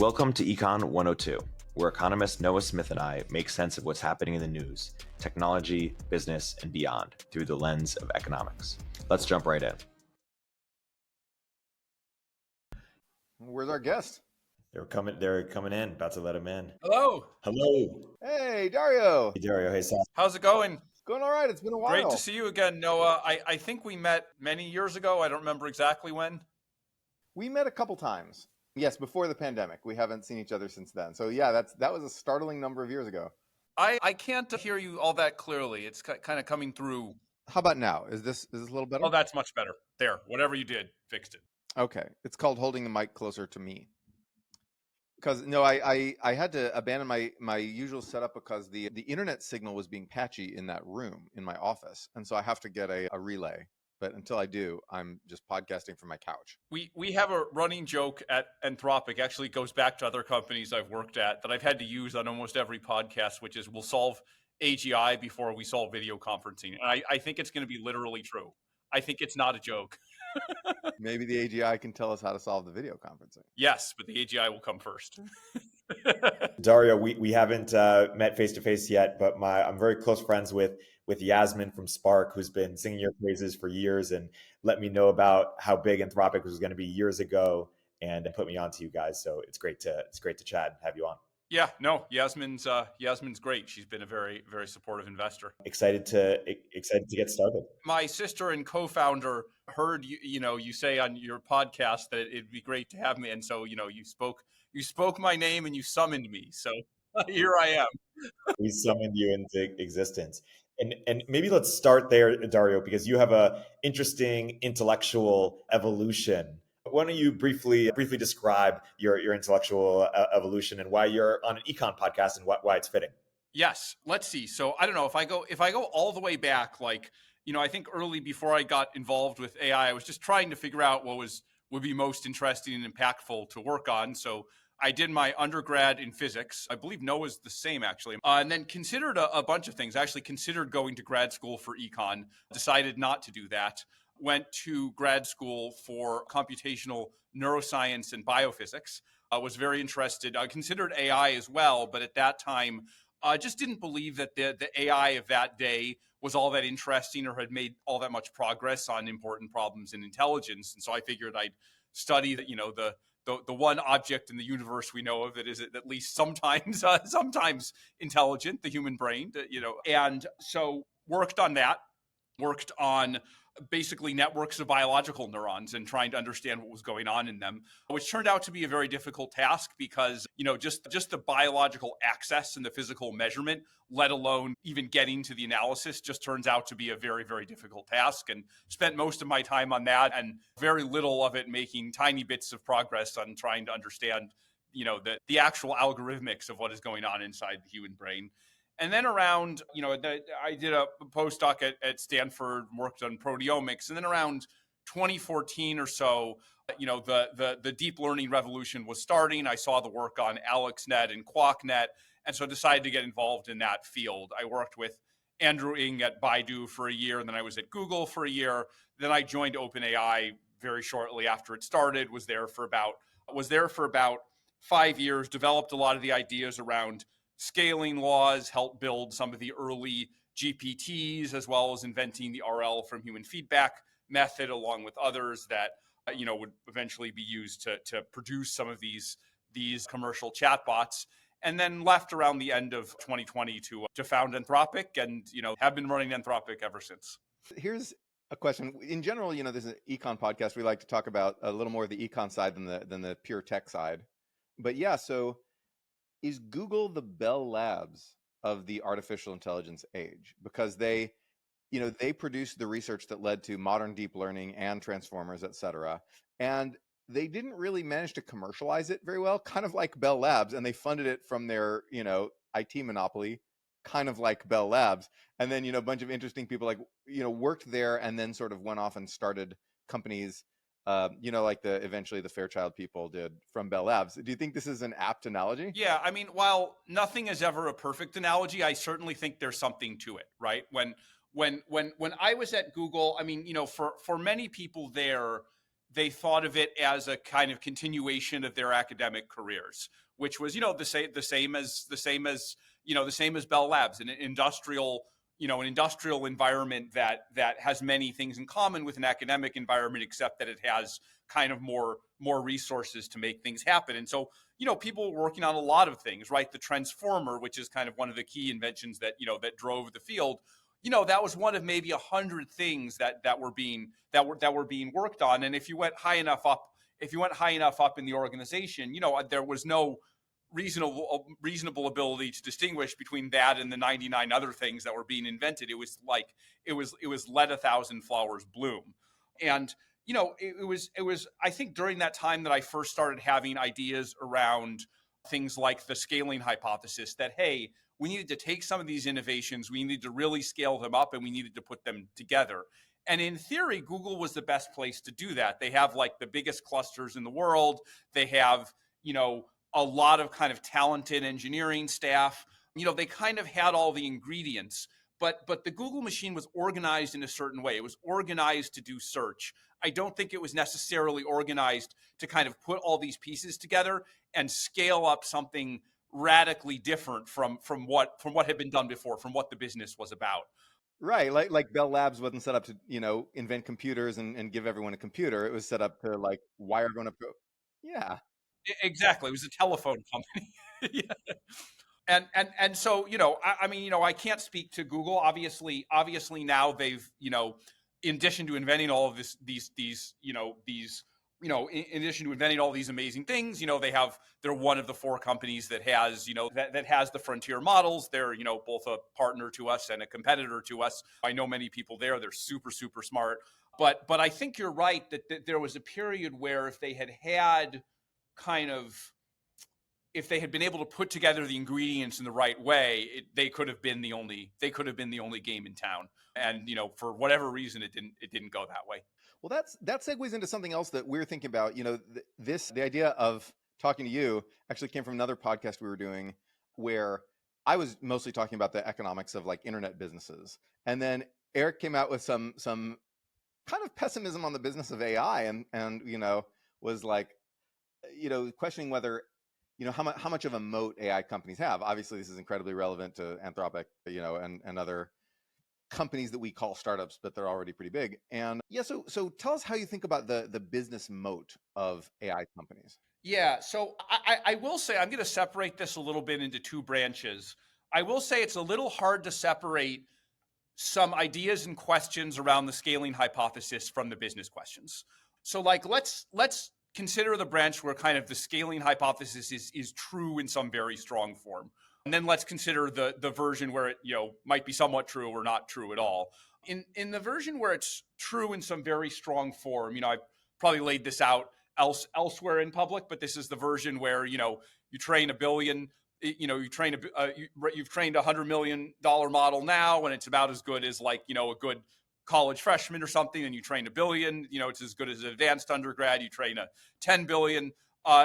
Welcome to Econ 102, where economist Noah Smith and I make sense of what's happening in the news, technology, business, and beyond through the lens of economics. Let's jump right in. Where's our guest? They're coming in, about to let him in. Hello. Hey, Dario. Hey, Dario. Hey, Sal. How's it going? It's going all right. It's been a while. Great to see you again, Noah. I think we met many years ago. I don't remember exactly when. We met a couple times. Yes, before the pandemic. We haven't seen each other since then. So yeah, that was a startling number of years ago. I can't hear you all that clearly. It's kind of coming through. How about now? Is this a little better? Oh, that's much better. There, whatever you did, fixed it. Okay. It's called holding the mic closer to me. Because no, I had to abandon my usual setup because the internet signal was being patchy in that room in my office. And so I have to get a relay. But until I do, I'm just podcasting from my couch. We have a running joke at Anthropic, actually goes back to other companies I've worked at, that I've had to use on almost every podcast, which is we'll solve AGI before we solve video conferencing. And I think it's going to be literally true. I think it's not a joke. Maybe the AGI can tell us how to solve the video conferencing. Yes, but the AGI will come first. Dario, we haven't met face-to-face yet, but I'm very close friends with Yasmin from Spark, who's been singing your praises for years and let me know about how big Anthropic was going to be years ago and put me on to you guys. So it's great to chat and have you on. Yeah, no, Yasmin's great. She's been a very, very supportive investor. Excited to get started. My sister and co-founder heard you say on your podcast that it'd be great to have me, and so you spoke my name and you summoned me. So here I am. We summoned you into existence. And maybe let's start there, Dario, because you have a interesting intellectual evolution. Why don't you briefly describe your intellectual evolution and why you're on an econ podcast and why it's fitting? Yes, let's see. So I don't know if I go all the way back, I think early before I got involved with AI, I was just trying to figure out what would be most interesting and impactful to work on. So I did my undergrad in physics. I believe Noah's the same, actually. And then considered a bunch of things. I actually considered going to grad school for econ, decided not to do that. Went to grad school for computational neuroscience and biophysics. I was very interested. I considered AI as well, but at that time, I just didn't believe that the AI of that day was all that interesting or had made all that much progress on important problems in intelligence. And so I figured I'd study the one object in the universe we know of that is at least sometimes intelligent, the human brain, and so worked on that, worked on basically networks of biological neurons and trying to understand what was going on in them, which turned out to be a very difficult task because, just the biological access and the physical measurement, let alone even getting to the analysis, just turns out to be a very, very difficult task, and spent most of my time on that and very little of it making tiny bits of progress on trying to understand, the actual algorithmics of what is going on inside the human brain. And then around, I did a postdoc at Stanford, worked on proteomics. And then around 2014 or so, the deep learning revolution was starting. I saw the work on AlexNet and QuackNet, and so decided to get involved in that field. I worked with Andrew Ng at Baidu for a year, and then I was at Google for a year. Then I joined OpenAI very shortly after it started, was there for about 5 years, developed a lot of the ideas around scaling laws, helped build some of the early GPTs, as well as inventing the RL from human feedback method, along with others that would eventually be used to produce some of these commercial chatbots. And then left around the end of 2020 to found Anthropic, and have been running Anthropic ever since. Here's a question. In general, there's an econ podcast. We like to talk about a little more of the econ side than the pure tech side. But yeah, so is Google the Bell Labs of the artificial intelligence age? Because they produced the research that led to modern deep learning and transformers, et cetera. And they didn't really manage to commercialize it very well, kind of like Bell Labs. And they funded it from their, IT monopoly, kind of like Bell Labs. And then, a bunch of interesting people worked there and then sort of went off and started companies, like eventually the Fairchild people did from Bell Labs. Do you think this is an apt analogy? Yeah, I mean, while nothing is ever a perfect analogy, I certainly think there's something to it, right? When I was at Google, I mean, for many people there, they thought of it as a kind of continuation of their academic careers, which was, the same as Bell Labs, an industrial environment that has many things in common with an academic environment, except that it has kind of more resources to make things happen. And so, people were working on a lot of things, right? The transformer, which is kind of one of the key inventions that drove the field, that was one of maybe 100 things that were being worked on. And if you went high enough up in the organization, there was no reasonable ability to distinguish between that and the 99 other things that were being invented. It was like it was let 1,000 flowers bloom. And it was I think during that time that I first started having ideas around things like the scaling hypothesis, that hey, we needed to take some of these innovations, we needed to really scale them up, and we needed to put them together. And in theory, Google was the best place to do that. They have like the biggest clusters in the world. They have, a lot of kind of talented engineering staff. They kind of had all the ingredients, but the Google machine was organized in a certain way. It was organized to do search. I don't think it was necessarily organized to kind of put all these pieces together and scale up something radically different from what had been done before, from what the business was about. Right, like Bell Labs wasn't set up to invent computers and give everyone a computer. It was set up to like wire going up. Yeah, Exactly. It was a telephone company. Yeah. And so, I mean, I can't speak to Google. Obviously now they've, in addition to inventing all of in addition to inventing all these amazing things, they're one of the 4 companies that has, that has the frontier models. They're, both a partner to us and a competitor to us. I know many people there. They're super, super smart. But I think you're right that there was a period where if they had kind of, if they had been able to put together the ingredients in the right way, they could have been the only game in town. And for whatever reason, it didn't go that way. well, that segues into something else that we're thinking about. The idea of talking to you actually came from another podcast we were doing, where I was mostly talking about the economics of like internet businesses, and then Erik came out with some kind of pessimism on the business of AI, and was like, questioning whether how much of a moat AI companies have. Obviously, this is incredibly relevant to Anthropic, and other companies that we call startups, but they're already pretty big. And yeah, so tell us how you think about the business moat of AI companies. Yeah, so I will say I'm going to separate this a little bit into 2 branches. I will say it's a little hard to separate some ideas and questions around the scaling hypothesis from the business questions. So like let's consider the branch where kind of the scaling hypothesis is true in some very strong form. And then let's consider the version where it might be somewhat true or not true at all. In the version where it's true in some very strong form, I've probably laid this out elsewhere in public, but this is the version where you train a billion, you've trained $100 million model now, and it's about as good as like a good college freshman or something, and you train $1 billion, it's as good as an advanced undergrad. You train a $10 billion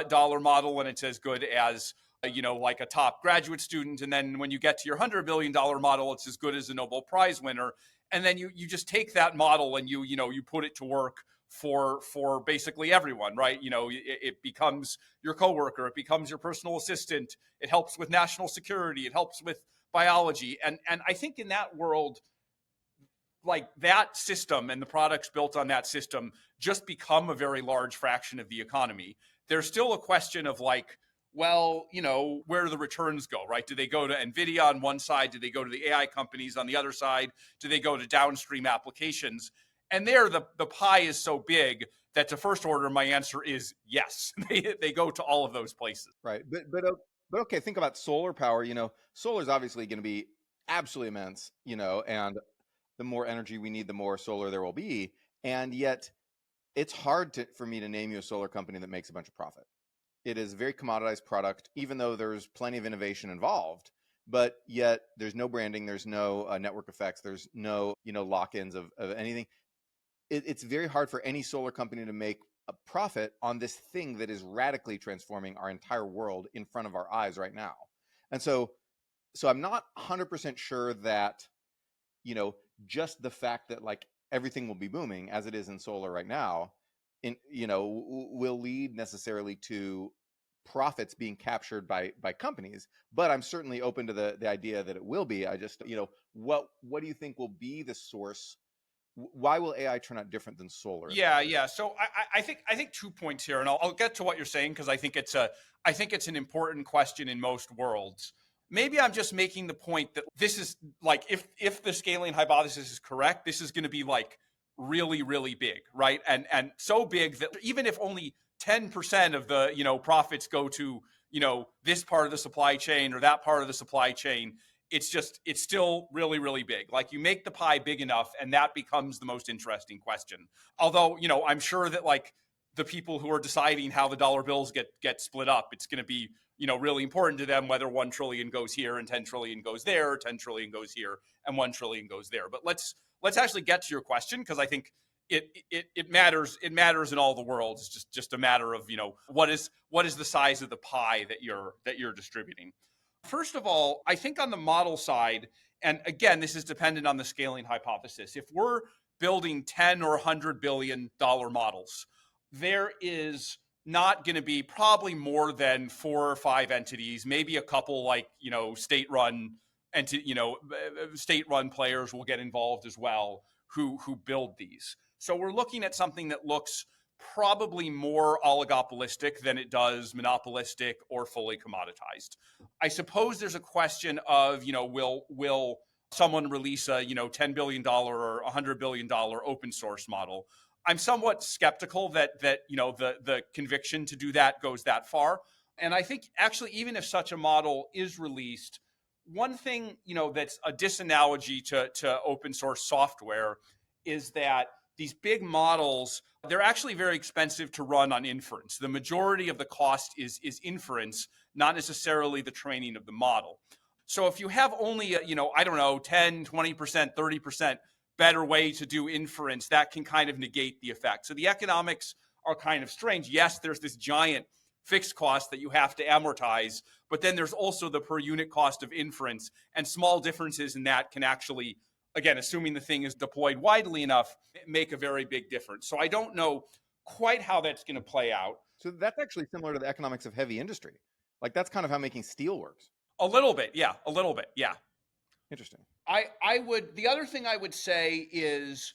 dollar model, and it's as good as like a top graduate student. And then when you get to your $100 billion model, it's as good as a Nobel Prize winner. And then you just take that model and you put it to work for basically everyone, right? It becomes your coworker, it becomes your personal assistant, it helps with national security, it helps with biology. And I think in that world, like that system and the products built on that system just become a very large fraction of the economy. There's still a question of like, well, where do the returns go, right? Do they go to NVIDIA on one side? Do they go to the AI companies on the other side? Do they go to downstream applications? And there, the pie is so big that to first order, my answer is yes. They go to all of those places. Right, but okay, think about solar power. Solar is obviously going to be absolutely immense. And the more energy we need, the more solar there will be. And yet, it's hard for me to name you a solar company that makes a bunch of profit. It is a very commoditized product, even though there's plenty of innovation involved. But yet, there's no branding, there's no network effects, there's no lock-ins of anything. It's very hard for any solar company to make a profit on this thing that is radically transforming our entire world in front of our eyes right now. And so I'm not 100% sure that just the fact that like everything will be booming as it is in solar right now will lead necessarily to profits being captured by companies, but I'm certainly open to the idea that it will be. I just, what do you think will be the source? Why will AI turn out different than solar? Yeah. So I think 2 points here, and I'll get to what you're saying because I think it's an important question in most worlds. Maybe I'm just making the point that this is like if the scaling hypothesis is correct, this is going to be like really, really big, right? And so big that even if only 10% of the profits go to this part of the supply chain or that part of the supply chain, it's still really, really big. Like you make the pie big enough and that becomes the most interesting question. Although, I'm sure that like the people who are deciding how the dollar bills get split up, it's going to be, really important to them whether 1 trillion goes here and 10 trillion goes there, or 10 trillion goes here and 1 trillion goes there. But let's actually get to your question, because I think it matters. It matters in all the worlds. It's just a matter of, what is the size of the pie that you're distributing. First of all, I think on the model side, and again, this is dependent on the scaling hypothesis. If we're building 10 or $100 billion models, there is not going to be probably more than 4 or 5 entities, maybe a couple like, state-run players will get involved as well who build these. So we're looking at something that looks probably more oligopolistic than it does monopolistic or fully commoditized. I suppose there's a question of, will someone release a, $10 billion or $100 billion open source model? I'm somewhat skeptical that the conviction to do that goes that far. And I think actually, even if such a model is released, one thing, that's a disanalogy to open source software is that these big models, they're actually very expensive to run on inference. The majority of the cost is inference, not necessarily the training of the model. So if you have only, 10, 20%, 30% better way to do inference, that can kind of negate the effect. So the economics are kind of strange. Yes, there's this giant fixed cost that you have to amortize, but then there's also the per unit cost of inference, and small differences in that can actually, again, assuming the thing is deployed widely enough, make a very big difference. So I don't know quite how that's going to play out. So that's actually similar to the economics of heavy industry. Like that's kind of how making steel works. A little bit, yeah. Interesting. The other thing I would say is,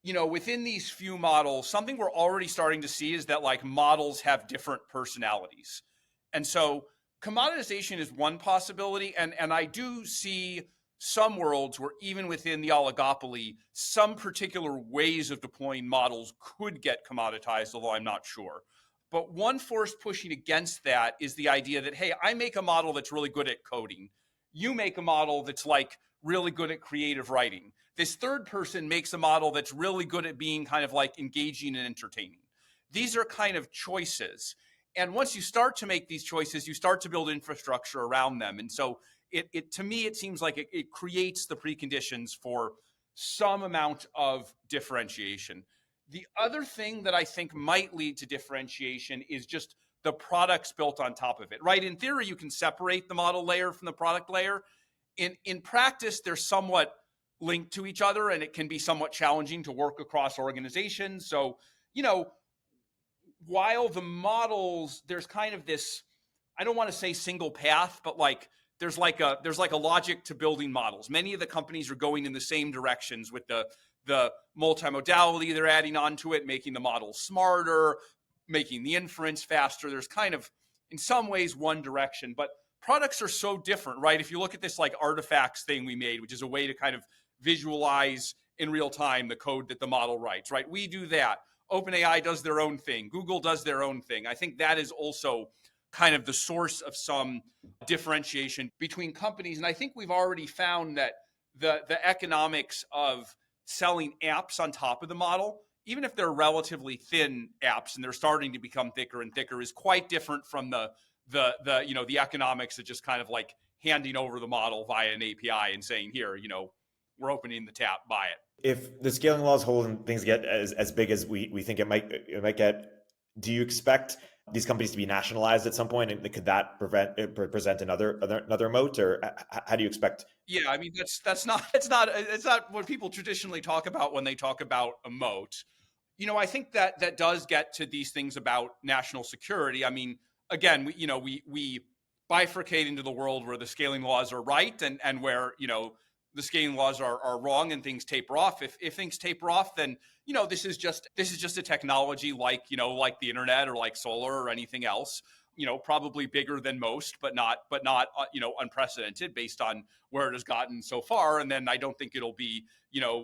within these few models, something we're already starting to see is that like models have different personalities. And so commoditization is one possibility. And I do see some worlds where even within the oligopoly, some particular ways of deploying models could get commoditized, although I'm not sure. But one force pushing against that is the idea that, hey, I make a model that's really good at coding. You make a model that's like really good at creative writing. This third person makes a model that's really good at being kind of like engaging and entertaining. These are kind of choices. And once you start to make these choices, you start to build infrastructure around them. And so it to me, it seems like it creates the preconditions for some amount of differentiation. The other thing that I think might lead to differentiation is just the products built on top of it, right? In theory, you can separate the model layer from the product layer. In practice, they're somewhat linked to each other, and it can be somewhat challenging to work across organizations. So, while the models, there's kind of this, I don't want to say single path, but like there's like a logic to building models. Many of the companies are going in the same directions with the multimodality they're adding onto it, making the model smarter, making the inference faster. There's kind of, in some ways, one direction, but products are so different, right? If you look at this like artifacts thing we made, which is a way to kind of visualize in real time the code that the model writes, right? We do that. OpenAI does their own thing. Google does their own thing. I think that is also kind of the source of some differentiation between companies. And I think we've already found that the economics of selling apps on top of the model, even if they're relatively thin apps and they're starting to become thicker and thicker, is quite different from the economics of just kind of like handing over the model via an API and saying, here, we're opening the tap, buy it. If the scaling laws hold and things get as big as we think it might get, do you expect these companies to be nationalized at some point, and could that present another moat, or how do you expect? Yeah, I mean that's not what people traditionally talk about when they talk about a moat. I think that does get to these things about national security. I mean, again, we bifurcate into the world where the scaling laws are right and where, the scaling laws are wrong and things taper off. If things taper off, then, this is just a technology like, like the internet or like solar or anything else, probably bigger than most, but not, unprecedented based on where it has gotten so far. And then I don't think it'll be,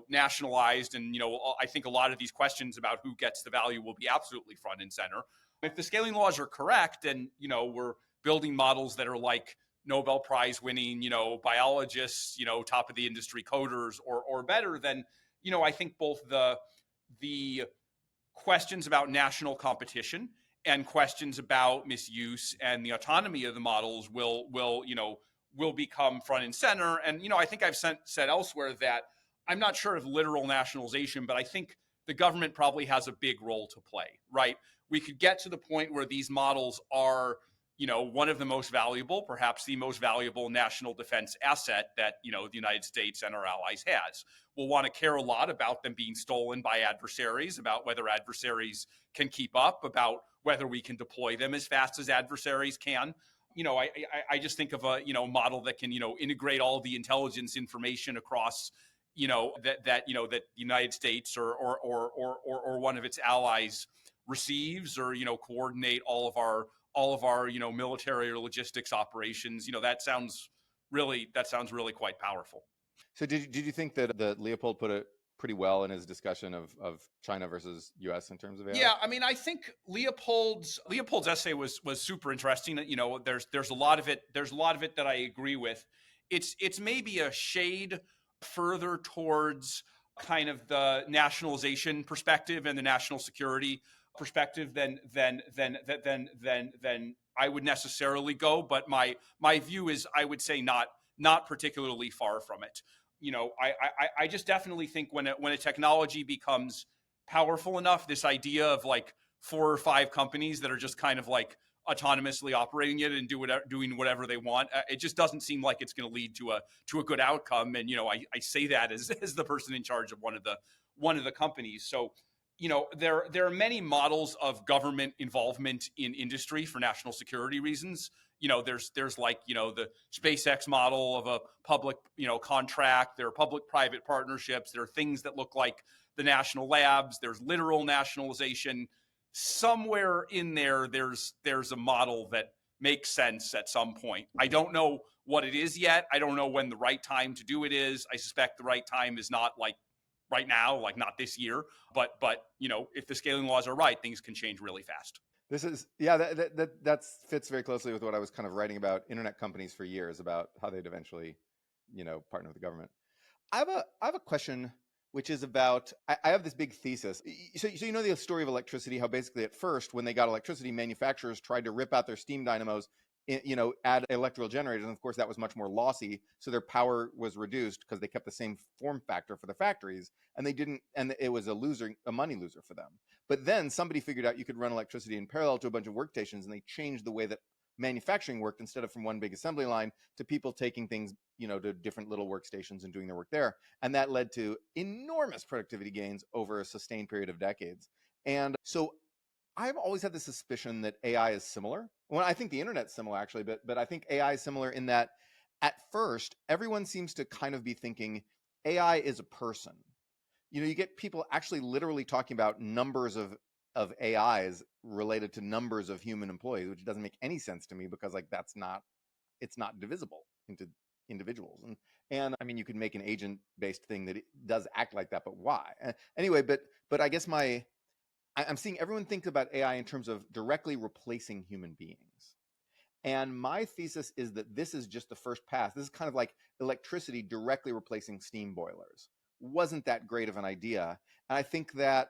nationalized. And, I think a lot of these questions about who gets the value will be absolutely front and center. If the scaling laws are correct and, we're building models that are like Nobel Prize winning, biologists, top of the industry coders or better, then, I think both the questions about national competition and questions about misuse and the autonomy of the models will become front and center. And, I think I've said elsewhere that I'm not sure of literal nationalization, but I think the government probably has a big role to play, right? We could get to the point where these models are, one of the most valuable, perhaps the most valuable national defense asset that, the United States and our allies has. We'll want to care a lot about them being stolen by adversaries, about whether adversaries can keep up, about whether we can deploy them as fast as adversaries can. I just think of a, model that can, integrate all the intelligence information across, that the United States or one of its allies receives, or, coordinate all of our military or logistics operations. That sounds really quite powerful. So did you think that Leopold put it pretty well in his discussion of China versus US in terms of AI? Yeah, I mean, I think Leopold's essay was super interesting. There's a lot of it that I agree with. It's maybe a shade further towards kind of the nationalization perspective and the national security perspective than I would necessarily go. But my view is, I would say, not particularly far from it. I just definitely think when a technology becomes powerful enough, this idea of like 4 or 5 companies that are just kind of like autonomously operating it and doing whatever they want, it just doesn't seem like it's going to lead to a good outcome. And I say that as the person in charge of one of the companies. So there are many models of government involvement in industry for national security reasons. There's like, the SpaceX model of a public, contract. There are public-private partnerships. There are things that look like the national labs. There's literal nationalization. Somewhere in there's a model that makes sense at some point. I don't know what it is yet. I don't know when the right time to do it is. I suspect the right time is not like right now, like not this year, but if the scaling laws are right, things can change really fast. This is, yeah, that fits very closely with what I was kind of writing about internet companies for years, about how they'd eventually, partner with the government. I have a question, which is about, I have this big thesis. So the story of electricity, how basically at first, when they got electricity, manufacturers tried to rip out their steam dynamos, add electrical generators. And of course, that was much more lossy. So their power was reduced because they kept the same form factor for the factories. And they didn't, and it was a money loser for them. But then somebody figured out you could run electricity in parallel to a bunch of workstations, and they changed the way that manufacturing worked, instead of from one big assembly line to people taking things, to different little workstations and doing their work there. And that led to enormous productivity gains over a sustained period of decades. And so I've always had the suspicion that AI is similar. Well, I think the internet's similar, actually, but I think AI is similar in that at first, everyone seems to kind of be thinking AI is a person. You get people actually literally talking about numbers of AIs related to numbers of human employees, which doesn't make any sense to me, because like it's not divisible into individuals. And I mean, you could make an agent-based thing that it does act like that, but why? Anyway, but I guess I'm seeing everyone think about AI in terms of directly replacing human beings. And my thesis is that this is just the first pass. This is kind of like electricity directly replacing steam boilers. Wasn't that great of an idea? And I think that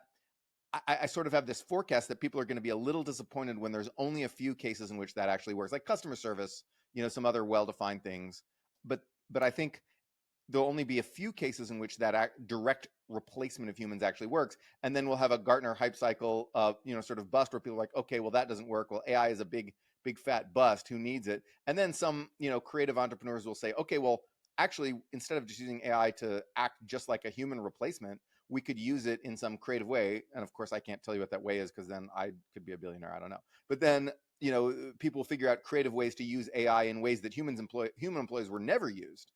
I sort of have this forecast that people are going to be a little disappointed when there's only a few cases in which that actually works, like customer service, some other well-defined things. But I think there'll only be a few cases in which that direct replacement of humans actually works. And then we'll have a Gartner hype cycle of, sort of bust, where people are like, okay, well, that doesn't work. Well, AI is a big fat bust. Who needs it? And then some, creative entrepreneurs will say, okay, well, actually, instead of just using AI to act just like a human replacement, we could use it in some creative way. And of course, I can't tell you what that way is, because then I could be a billionaire. I don't know. But then, people figure out creative ways to use AI in ways that human employees were never used.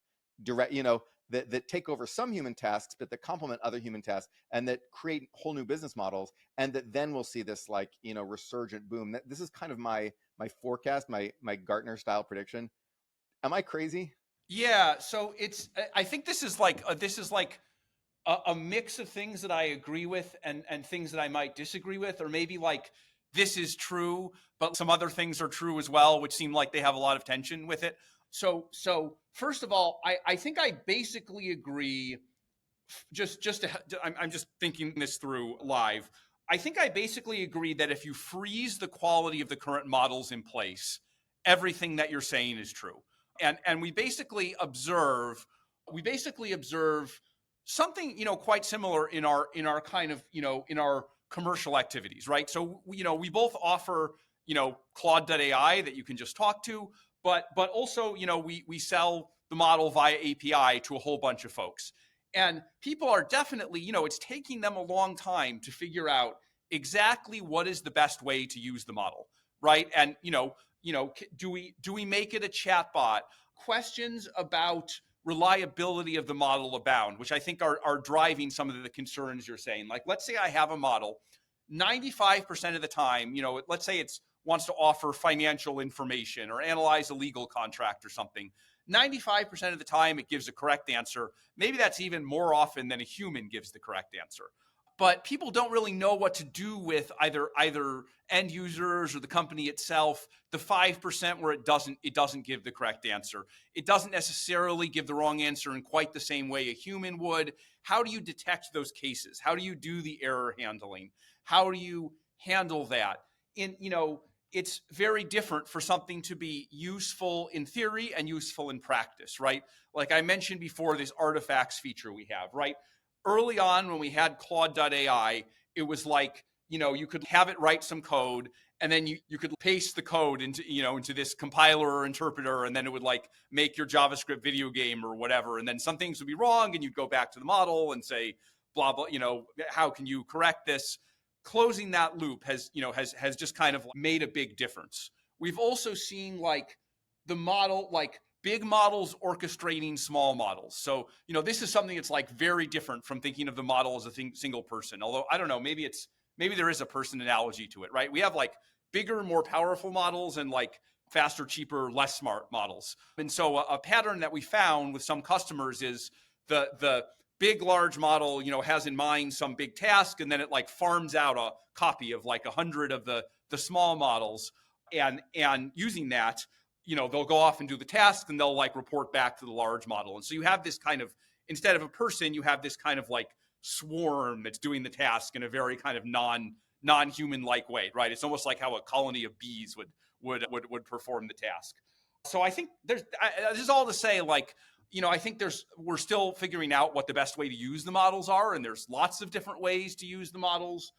That take over some human tasks, but that complement other human tasks, and that create whole new business models, and that then we'll see this resurgent boom. This is kind of my forecast, my Gartner style prediction. Am I crazy? Yeah. So I think this is like a mix of things that I agree with and things that I might disagree with, or maybe like this is true, but some other things are true as well, which seem like they have a lot of tension with it. So first of all, I think I basically agree. I'm just thinking this through live. I think I basically agree that if you freeze the quality of the current models in place, everything that you're saying is true. And we basically observe something quite similar in our kind of in our commercial activities, right? So we both offer Claude.ai that you can just talk to, but also we sell the model via API to a whole bunch of folks. And people are definitely, it's taking them a long time to figure out exactly what is the best way to use the model, right? And do we make it a chatbot? Questions about reliability of the model abound, which I think are driving some of the concerns you're saying. Like, let's say I have a model, 95% of the time, let's say it's wants to offer financial information or analyze a legal contract or something. 95% of the time it gives a correct answer. Maybe that's even more often than a human gives the correct answer. But people don't really know what to do with either end users or the company itself. The 5% where it doesn't give the correct answer. It doesn't necessarily give the wrong answer in quite the same way a human would. How do you detect those cases? How do you do the error handling? How do you handle that? It's very different for something to be useful in theory and useful in practice, right? Like I mentioned before, this artifacts feature we have, right? Early on when we had Claude.ai, it was like, you could have it write some code, and then you could paste the code into this compiler or interpreter, and then it would like make your JavaScript video game or whatever. And then some things would be wrong, and you'd go back to the model and say, blah, blah, how can you correct this? Closing that loop has just kind of made a big difference. We've also seen like the model, like big models orchestrating small models. So, this is something that's like very different from thinking of the model as a single person. Although I don't know, maybe there is a person analogy to it, right? We have like bigger, more powerful models and like faster, cheaper, less smart models. And so a pattern that we found with some customers is the big large model has in mind some big task, and then it like farms out a copy of like 100 of the small models, and using that they'll go off and do the task, and they'll like report back to the large model. And so you have this kind of, instead of a person, you have this kind of like swarm that's doing the task in a very kind of non-human like way, right? It's almost like how a colony of bees would perform the task. So I think this is all to say, like, I think we're still figuring out what the best way to use the models are, and there's lots of different ways to use the models.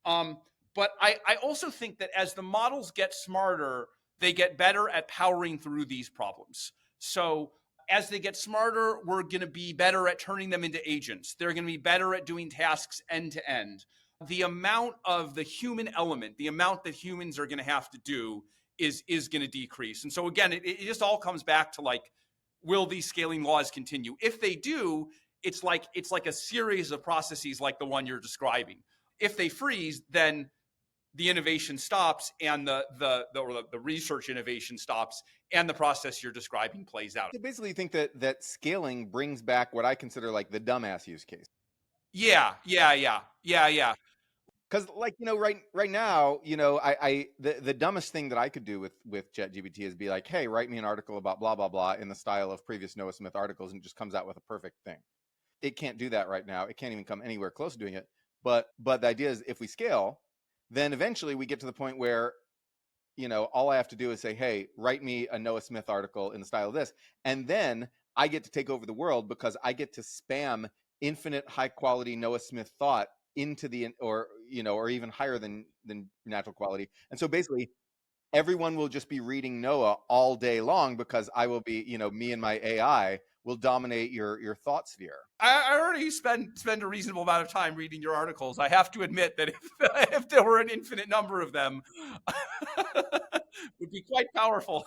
But I also think that as the models get smarter, they get better at powering through these problems. So as they get smarter, we're going to be better at turning them into agents. They're going to be better at doing tasks end to end. The amount of the human element, the amount that humans are going to have to do is going to decrease. And so again, it just all comes back to like, will these scaling laws continue? If they do, it's like a series of processes like the one you're describing. If they freeze, then the innovation stops, and the research innovation stops, and the process you're describing plays out. I basically think that scaling brings back what I consider like the dumbass use case. Yeah. Because like right now, the dumbest thing that I could do with ChatGPT is be like, hey, write me an article about blah blah blah in the style of previous Noah Smith articles, and it just comes out with a perfect thing. It can't do that right now. It can't even come anywhere close to doing it. But the idea is, if we scale, then eventually we get to the point where all I have to do is say, hey, write me a Noah Smith article in the style of this, and then I get to take over the world, because I get to spam infinite high quality Noah Smith thought into the or even higher than natural quality. And so basically everyone will just be reading Noah all day long, because I will be, me and my AI will dominate your thought sphere. I already spend a reasonable amount of time reading your articles. I have to admit that if there were an infinite number of them, would be quite powerful.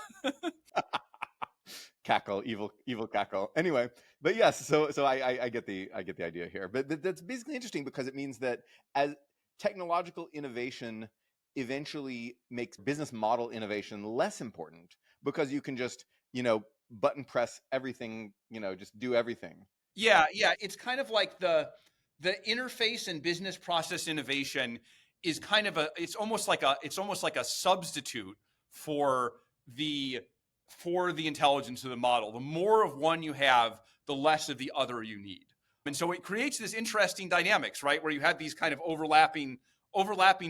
Cackle, evil cackle. Anyway, but yes, so I get the idea here. But that's basically interesting because it means that as technological innovation eventually makes business model innovation less important because you can just, button press everything, just do everything. Yeah, it's kind of like the interface and business process innovation is kind of it's almost like a substitute for the intelligence of the model. The more of one you have, the less of the other you need. And so it creates this interesting dynamics, right? Where you have these kind of overlapping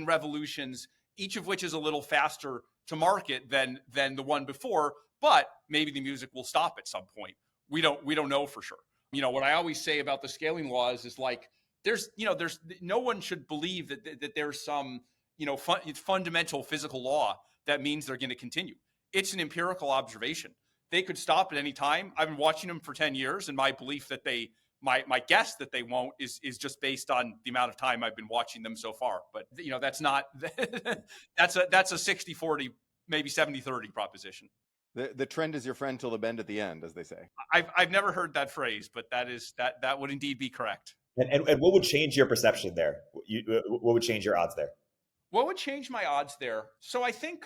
revolutions, each of which is a little faster to market than the one before, but maybe the music will stop at some point. We don't know for sure. What I always say about the scaling laws is like, there's no one should believe that there's some, fundamental physical law that means they're going to continue. It's an empirical observation. They could stop at any time. I've been watching them for 10 years, and my belief that my guess that they won't is just based on the amount of time I've been watching them so far. But that's not that's a 60-40, maybe 70-30 proposition. The trend is your friend till the bend at the end, as they say. I've never heard that phrase, but that would indeed be correct. And what would change your perception there? What would change your odds there? What would change my odds there? So I think,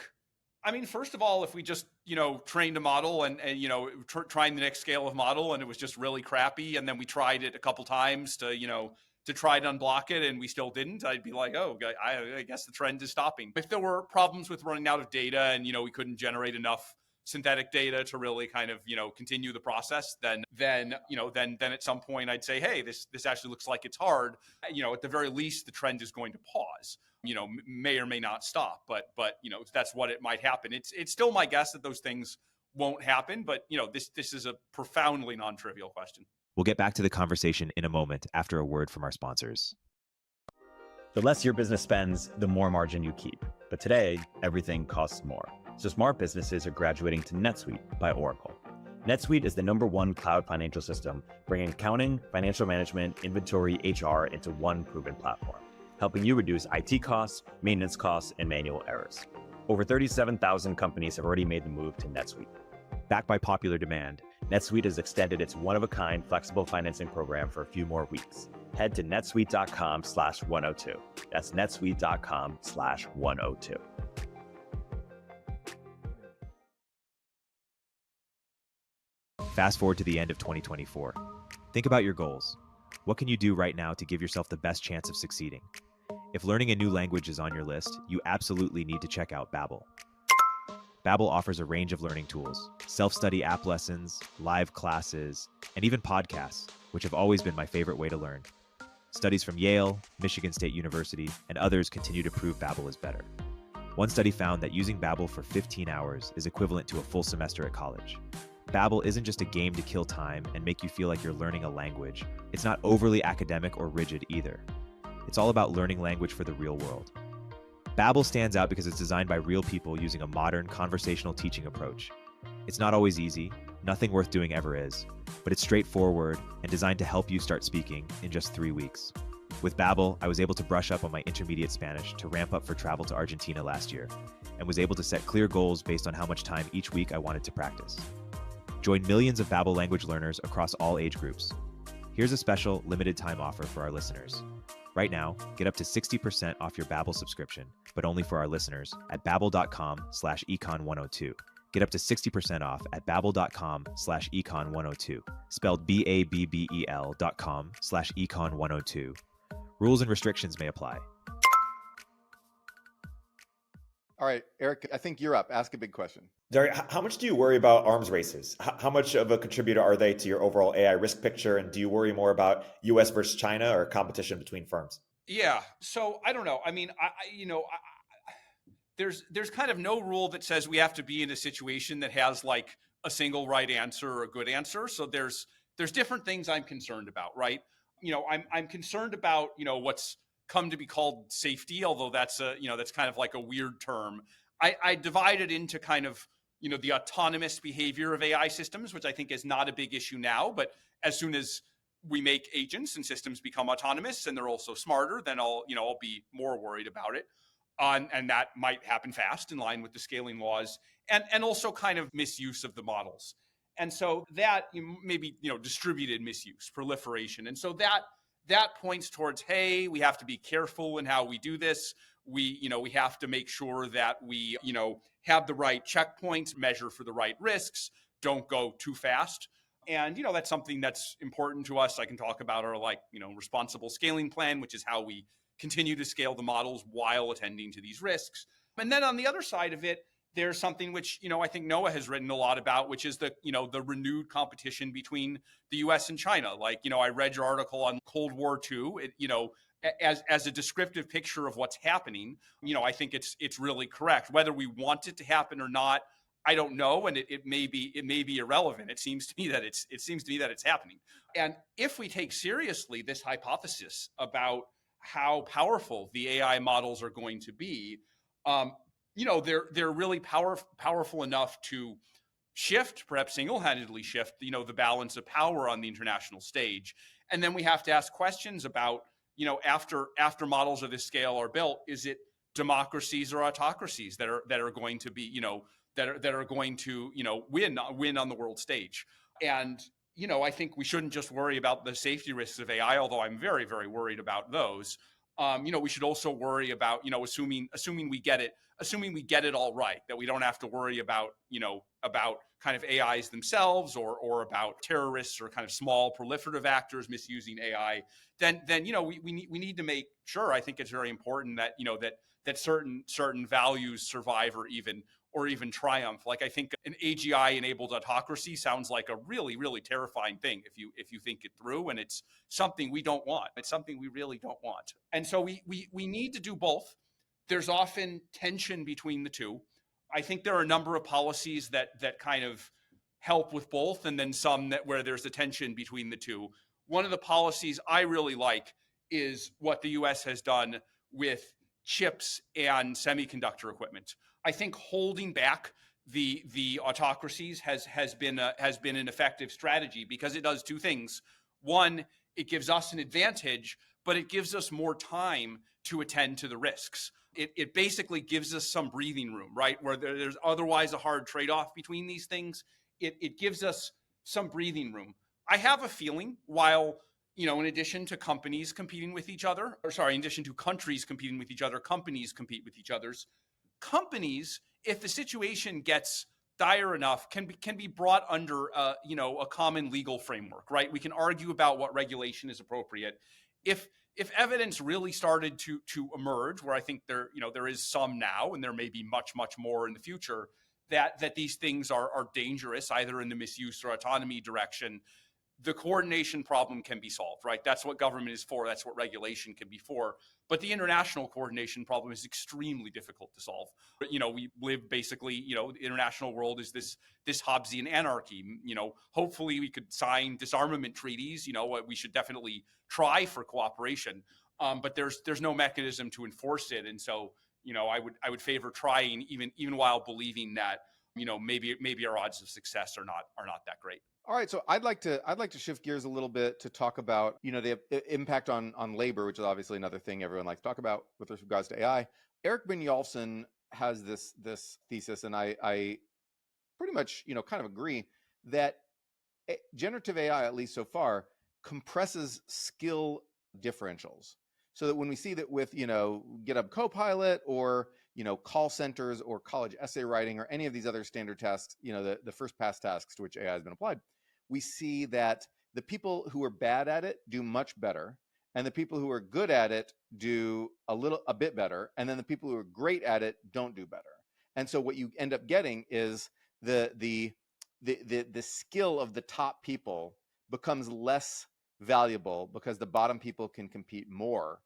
first of all, if we just, trained a model and trying the next scale of model and it was just really crappy, and then we tried it a couple times to try to unblock it and we still didn't, I'd be like, oh, I guess the trend is stopping. If there were problems with running out of data and, we couldn't generate enough synthetic data to really kind of, continue the process, then at some point I'd say, hey, this actually looks like it's hard. At the very least, the trend is going to pause. May or may not stop, but that's what it might happen. It's still my guess that those things won't happen, but this is a profoundly non-trivial question. We'll get back to the conversation in a moment after a word from our sponsors. The less your business spends, the more margin you keep. But today, everything costs more. So smart businesses are graduating to NetSuite by Oracle. NetSuite is the #1 cloud financial system, bringing accounting, financial management, inventory, HR into one proven platform, helping you reduce IT costs, maintenance costs, and manual errors. Over 37,000 companies have already made the move to NetSuite. Backed by popular demand, NetSuite has extended its one-of-a-kind flexible financing program for a few more weeks. Head to netsuite.com/102. That's netsuite.com/102. Fast forward to the end of 2024. Think about your goals. What can you do right now to give yourself the best chance of succeeding? If learning a new language is on your list, you absolutely need to check out Babbel. Babbel offers a range of learning tools, self-study app lessons, live classes, and even podcasts, which have always been my favorite way to learn. Studies from Yale, Michigan State University, and others continue to prove Babbel is better. One study found that using Babbel for 15 hours is equivalent to a full semester at college. Babbel isn't just a game to kill time and make you feel like you're learning a language. It's not overly academic or rigid either. It's all about learning language for the real world. Babbel stands out because it's designed by real people using a modern conversational teaching approach. It's not always easy, nothing worth doing ever is, but it's straightforward and designed to help you start speaking in just 3 weeks. With Babbel, I was able to brush up on my intermediate Spanish to ramp up for travel to Argentina last year, and was able to set clear goals based on how much time each week I wanted to practice. Join millions of Babbel language learners across all age groups. Here's a special limited time offer for our listeners. Right now, get up to 60% off your Babbel subscription, but only for our listeners at babbel.com/econ102. Get up to 60% off at babbel.com/econ102, spelled BABBEL.com/econ102. Rules and restrictions may apply. All right, Eric, I think you're up. Ask a big question. Dario, how much do you worry about arms races? How much of a contributor are they to your overall AI risk picture? And do you worry more about US versus China or competition between firms? Yeah. So I don't know. There's kind of no rule that says we have to be in a situation that has like a single right answer or a good answer. So there's different things I'm concerned about, right? I'm concerned about, what's come to be called safety, although that's kind of like a weird term. I divide it into kind of the autonomous behavior of AI systems, which I think is not a big issue now, but as soon as we make agents and systems become autonomous and they're also smarter, then I'll be more worried about it. And that might happen fast in line with the scaling laws, and also kind of misuse of the models. And so that maybe, distributed misuse, proliferation. And so that points towards, hey, we have to be careful in how we do this. We have to make sure that we, have the right checkpoints, measure for the right risks, don't go too fast. And, that's something that's important to us. I can talk about our responsible scaling plan, which is how we continue to scale the models while attending to these risks. And then on the other side of it, there's something which, I think Noah has written a lot about, which is the renewed competition between the US and China. I read your article on Cold War II. As a descriptive picture of what's happening, I think it's really correct. Whether we want it to happen or not, I don't know, and it may be irrelevant. It seems to me that it's happening. And if we take seriously this hypothesis about how powerful the AI models are going to be, they're really powerful enough to shift, perhaps single-handedly shift, the balance of power on the international stage. And then we have to ask questions about, after models of this scale are built, is it democracies or autocracies that are going to be, that are going to, win on the world stage? And I think we shouldn't just worry about the safety risks of AI, although I'm very, very worried about those. We should also worry about, assuming we get it all right, that we don't have to worry about, about kind of AIs themselves or about terrorists or kind of small proliferative actors misusing AI. Then we need to make sure. I think it's very important that that certain values survive or even triumph. I think an AGI-enabled autocracy sounds like a really, really terrifying thing if you think it through, and it's something we don't want. It's something we really don't want. And so we need to do both. There's often tension between the two. I think there are a number of policies that kind of help with both, and then some where there's a tension between the two. One of the policies I really like is what the US has done with chips and semiconductor equipment. I think holding back the autocracies has been an effective strategy because it does two things. One, it gives us an advantage, but it gives us more time to attend to the risks. It basically gives us some breathing room, right? Where there's otherwise a hard trade-off between these things. It gives us some breathing room. I have a feeling while, in addition to companies competing with each other, in addition to countries competing with each other, companies compete with each other's. Companies, if the situation gets dire enough, can be brought under a common legal framework, right? We can argue about what regulation is appropriate. If evidence really started to emerge, where I think there is some now, and there may be much more in the future, that these things are dangerous, either in the misuse or autonomy direction, the coordination problem can be solved, right? That's what government is for. That's what regulation can be for. But the international coordination problem is extremely difficult to solve. We live basically, the international world is this Hobbesian anarchy. Hopefully we could sign disarmament treaties. We should definitely try for cooperation. But there's no mechanism to enforce it. And so, I would favor trying even while believing that, maybe our odds of success are not that great. All right, so I'd like to shift gears a little bit to talk about the impact on labor, which is obviously another thing everyone likes to talk about with regards to AI. Erik Brynjolfsson has this thesis, and I pretty much kind of agree that generative AI, at least so far, compresses skill differentials. So that when we see that with GitHub Copilot or call centers or college essay writing or any of these other standard tasks, the first pass tasks to which AI has been applied, we see that the people who are bad at it do much better, and the people who are good at it do a bit better, and then the people who are great at it don't do better. And so what you end up getting is the skill of the top people becomes less valuable because the bottom people can compete more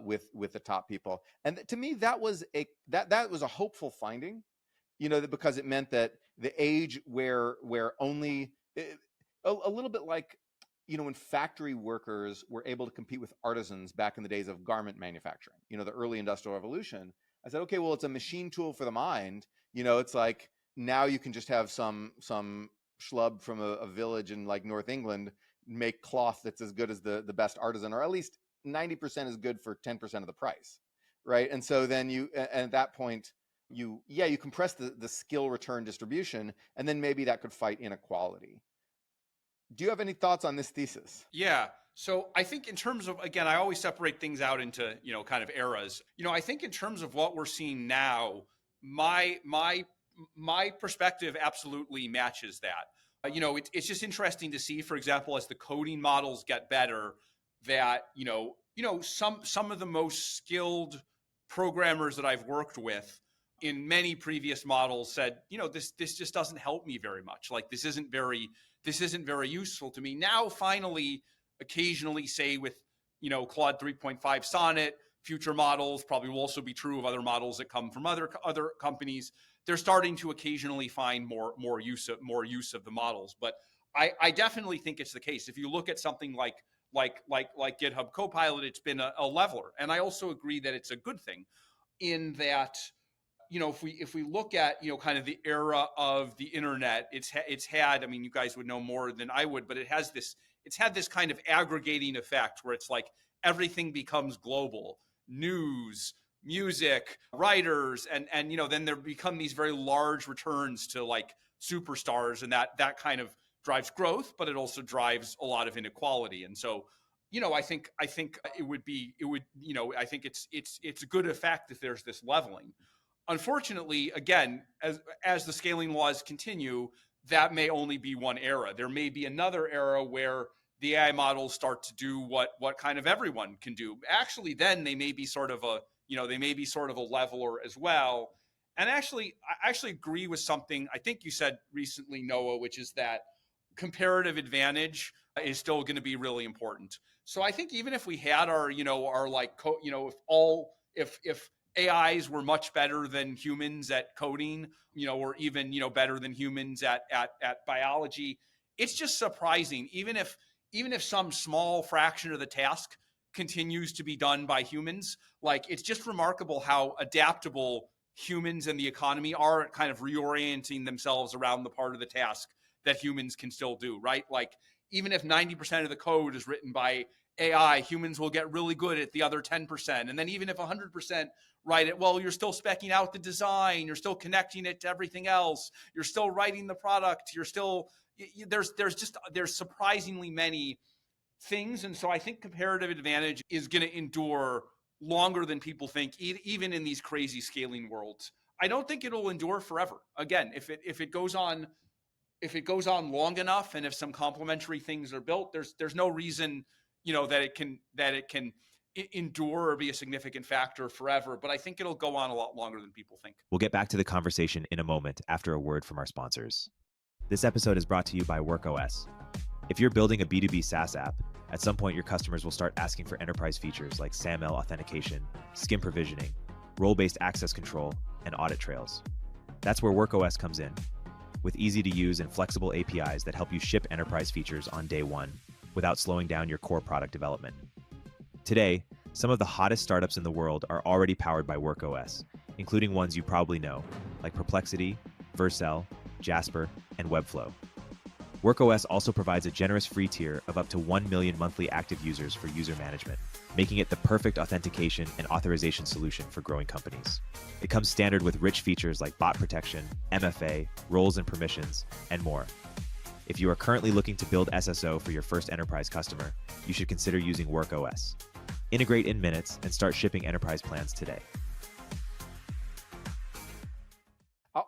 with the top people. And to me, that was a hopeful finding, because it meant that the age where only a little bit like when factory workers were able to compete with artisans back in the days of garment manufacturing, the early industrial revolution. I said, okay, well, it's a machine tool for the mind. It's like, now you can just have some schlub from a village in like North England make cloth that's as good as the best artisan, or at least 90% is good for 10% of the price, right? And so then and at that point, you compress the skill return distribution, and then maybe that could fight inequality. Do you have any thoughts on this thesis? Yeah. So I think in terms of, again, I always separate things out into, kind of eras. I think in terms of what we're seeing now, my perspective absolutely matches that. It's just interesting to see, for example, as the coding models get better, that some of the most skilled programmers that I've worked with in many previous models said, this just doesn't help me very much. Like this isn't very useful to me. Now, finally, occasionally, say with Claude 3.5 Sonnet, future models probably will also be true of other models that come from other companies. They're starting to occasionally find more use of the models. But I definitely think it's the case. If you look at something like GitHub Copilot, it's been a leveler, and I also agree that it's a good thing in that. If we look at kind of the era of the internet, it's had. I mean, you guys would know more than I would, but it's had this kind of aggregating effect where it's like everything becomes global. News, music, writers, and then there become these very large returns to like superstars, and that kind of drives growth, but it also drives a lot of inequality. And so I think I think it's a good effect if there's this leveling. Unfortunately, again, as the scaling laws continue, that may only be one era. There may be another era where the AI models start to do what kind of everyone can do. Actually, then they may be sort of a leveler as well. And actually, I actually agree with something I think you said recently, Noah, which is that comparative advantage is still going to be really important. So I think even if we had our if AIs were much better than humans at coding, or even, better than humans at biology, it's just surprising. Even if some small fraction of the task continues to be done by humans, like it's just remarkable how adaptable humans and the economy are at kind of reorienting themselves around the part of the task that humans can still do, right? Like even if 90% of the code is written by AI, humans will get really good at the other 10%. And then even if 100% write it, well, you're still speccing out the design, you're still connecting it to everything else, you're still writing the product, you're still, there's surprisingly many things. And so I think comparative advantage is going to endure longer than people think, even in these crazy scaling worlds. I don't think it'll endure forever. Again, if it goes on long enough, and if some complementary things are built, there's no reason that it can endure or be a significant factor forever. But I think it'll go on a lot longer than people think. We'll get back to the conversation in a moment after a word from our sponsors. This episode is brought to you by WorkOS. If you're building a B2B SaaS app, at some point your customers will start asking for enterprise features like SAML authentication, skim provisioning, role-based access control, and audit trails. That's where WorkOS comes in, with easy-to-use and flexible APIs that help you ship enterprise features on day one without slowing down your core product development. Today, some of the hottest startups in the world are already powered by WorkOS, including ones you probably know, like Perplexity, Vercel, Jasper, and Webflow. WorkOS also provides a generous free tier of up to 1 million monthly active users for user management, making it the perfect authentication and authorization solution for growing companies. It comes standard with rich features like bot protection, MFA, roles and permissions, and more. If you are currently looking to build SSO for your first enterprise customer, you should consider using WorkOS. Integrate in minutes and start shipping enterprise plans today.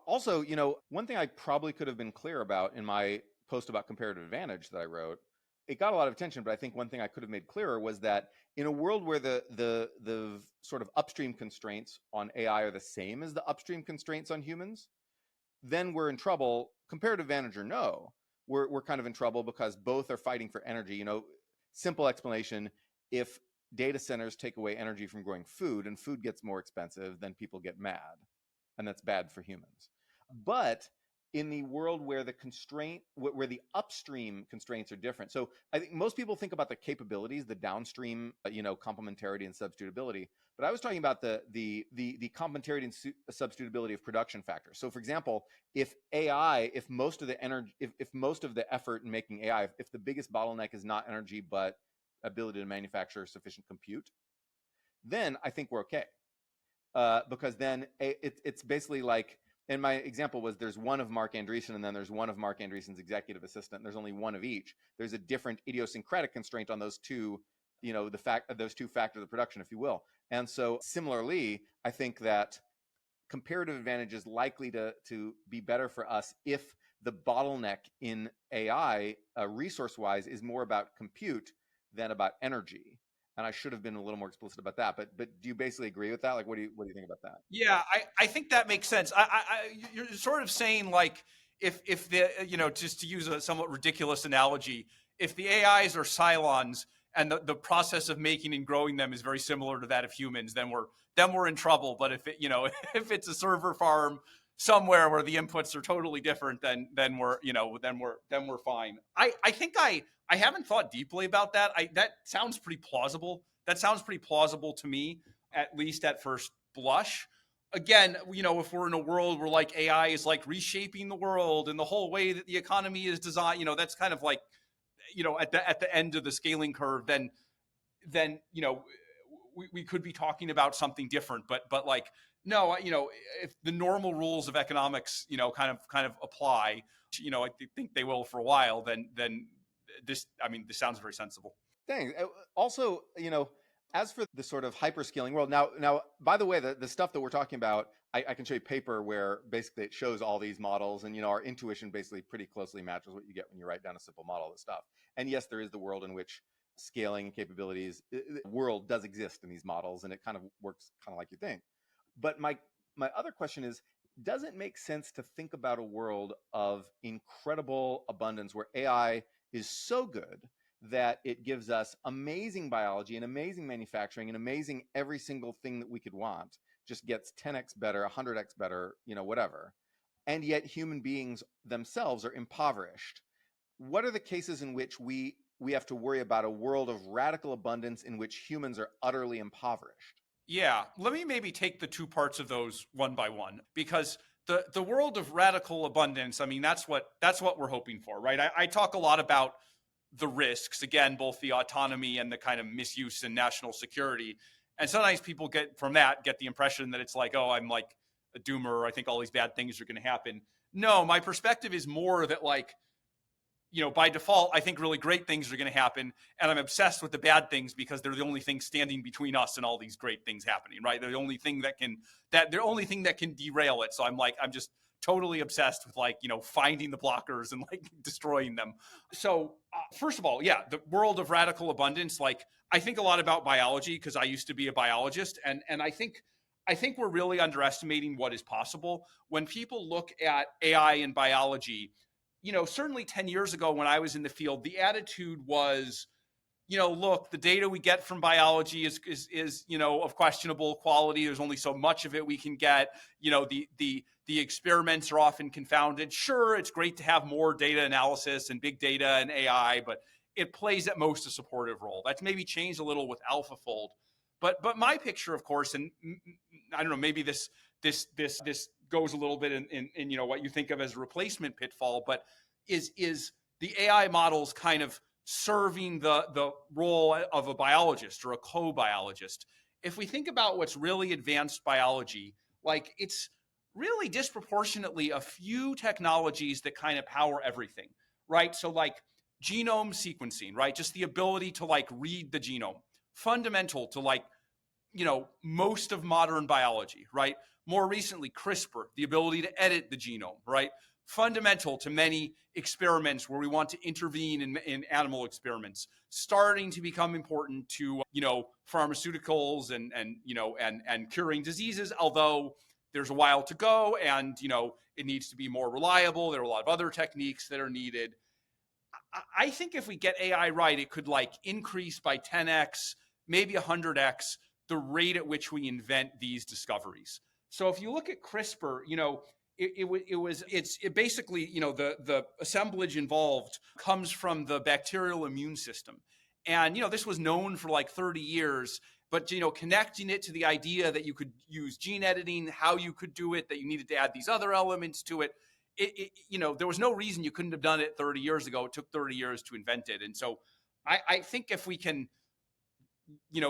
Also, one thing I probably could have been clear about in my post about comparative advantage that I wrote, it got a lot of attention, but I think one thing I could have made clearer was that in a world where the sort of upstream constraints on AI are the same as the upstream constraints on humans, then we're in trouble. Comparative advantage or no, we're kind of in trouble because both are fighting for energy. Simple explanation: if data centers take away energy from growing food and food gets more expensive, then people get mad, and that's bad for humans. But in the world where where the upstream constraints are different. So I think most people think about the capabilities, the downstream, complementarity and substitutability. But I was talking about the complementarity and substitutability of production factors. So, for example, if most of the energy, if most of the effort in making AI, if the biggest bottleneck is not energy but ability to manufacture sufficient compute, then I think we're okay, because then it's basically like. And my example was there's one of Mark Andreessen and then there's one of Mark Andreessen's executive assistant. There's only one of each. There's a different idiosyncratic constraint on those two, those two factors of production, if you will. And so similarly, I think that comparative advantage is likely to be better for us if the bottleneck in AI, resource-wise, is more about compute than about energy. And I should have been a little more explicit about that. But do you basically agree with that? Like, what do you think about that? Yeah, I think that makes sense. You're sort of saying like if the just to use a somewhat ridiculous analogy, if the AIs are Cylons and the process of making and growing them is very similar to that of humans, then we're in trouble. But if if it's a server farm somewhere where the inputs are totally different, then we're fine. I think I haven't thought deeply about that. That sounds pretty plausible. That sounds pretty plausible to me, at least at first blush. Again, if we're in a world where like AI is like reshaping the world and the whole way that the economy is designed, that's kind of like, at the end of the scaling curve, then we could be talking about something different. But like, no, if the normal rules of economics, kind of apply, I think they will for a while, then this sounds very sensible. Thanks. Also, as for the sort of hyperscaling world, now, by the way, the stuff that we're talking about, I can show you a paper where basically it shows all these models, and our intuition basically pretty closely matches what you get when you write down a simple model of stuff. And yes, there is the world in which scaling and capabilities, the world does exist in these models, and it kind of works kind of like you think. But my other question is, does it make sense to think about a world of incredible abundance where AI is so good that it gives us amazing biology and amazing manufacturing and amazing every single thing that we could want, just gets 10x better, 100x better, whatever. And yet human beings themselves are impoverished. What are the cases in which we have to worry about a world of radical abundance in which humans are utterly impoverished? Yeah, let me maybe take the two parts of those one by one, because the world of radical abundance, that's what we're hoping for, right? I talk a lot about the risks, again, both the autonomy and the kind of misuse in national security. And sometimes people get the impression that it's like, oh, I'm like a doomer. I think all these bad things are going to happen. No, my perspective is more that like, by default, I think really great things are going to happen. And I'm obsessed with the bad things because they're the only thing standing between us and all these great things happening, right? They're the only thing that can derail it. So I'm just totally obsessed with like, finding the blockers and like destroying them. So first of all, yeah, the world of radical abundance, like I think a lot about biology because I used to be a biologist. And I think we're really underestimating what is possible. When people look at AI and biology, certainly 10 years ago when I was in the field, the attitude was, look, the data we get from biology is of questionable quality. There's only so much of it we can get. The experiments are often confounded. Sure, it's great to have more data analysis and big data and AI, but it plays at most a supportive role. That's maybe changed a little with AlphaFold. But my picture, of course, and I don't know, maybe this goes a little bit in what you think of as a replacement pitfall, but is the AI models kind of serving the role of a biologist or a co-biologist? If we think about what's really advanced biology, like it's really disproportionately a few technologies that kind of power everything, right? So like genome sequencing, right? Just the ability to like read the genome, fundamental to like, most of modern biology, right? More recently, CRISPR, the ability to edit the genome, right? Fundamental to many experiments where we want to intervene in animal experiments, starting to become important to, pharmaceuticals and curing diseases, although there's a while to go and, it needs to be more reliable. There are a lot of other techniques that are needed. I think if we get AI right, it could like increase by 10x, maybe 100x, the rate at which we invent these discoveries. So if you look at CRISPR, it's basically, the assemblage involved comes from the bacterial immune system. And, this was known for like 30 years, but, connecting it to the idea that you could use gene editing, how you could do it, that you needed to add these other elements to it. There was no reason you couldn't have done it 30 years ago. It took 30 years to invent it. And so I think if we can,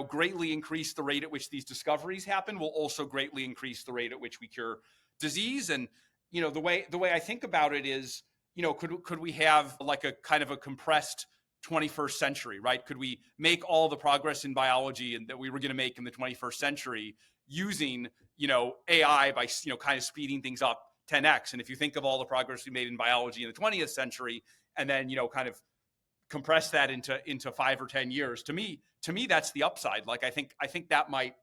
greatly increase the rate at which these discoveries happen, will also greatly increase the rate at which we cure disease. And, the way I think about it is, could we have like a kind of a compressed 21st century, right? Could we make all the progress in biology and that we were going to make in the 21st century using, AI by, kind of speeding things up 10x? And if you think of all the progress we made in biology in the 20th century, and then, kind of compress that into 5 or 10 years, to me, that's the upside. Like, I think that might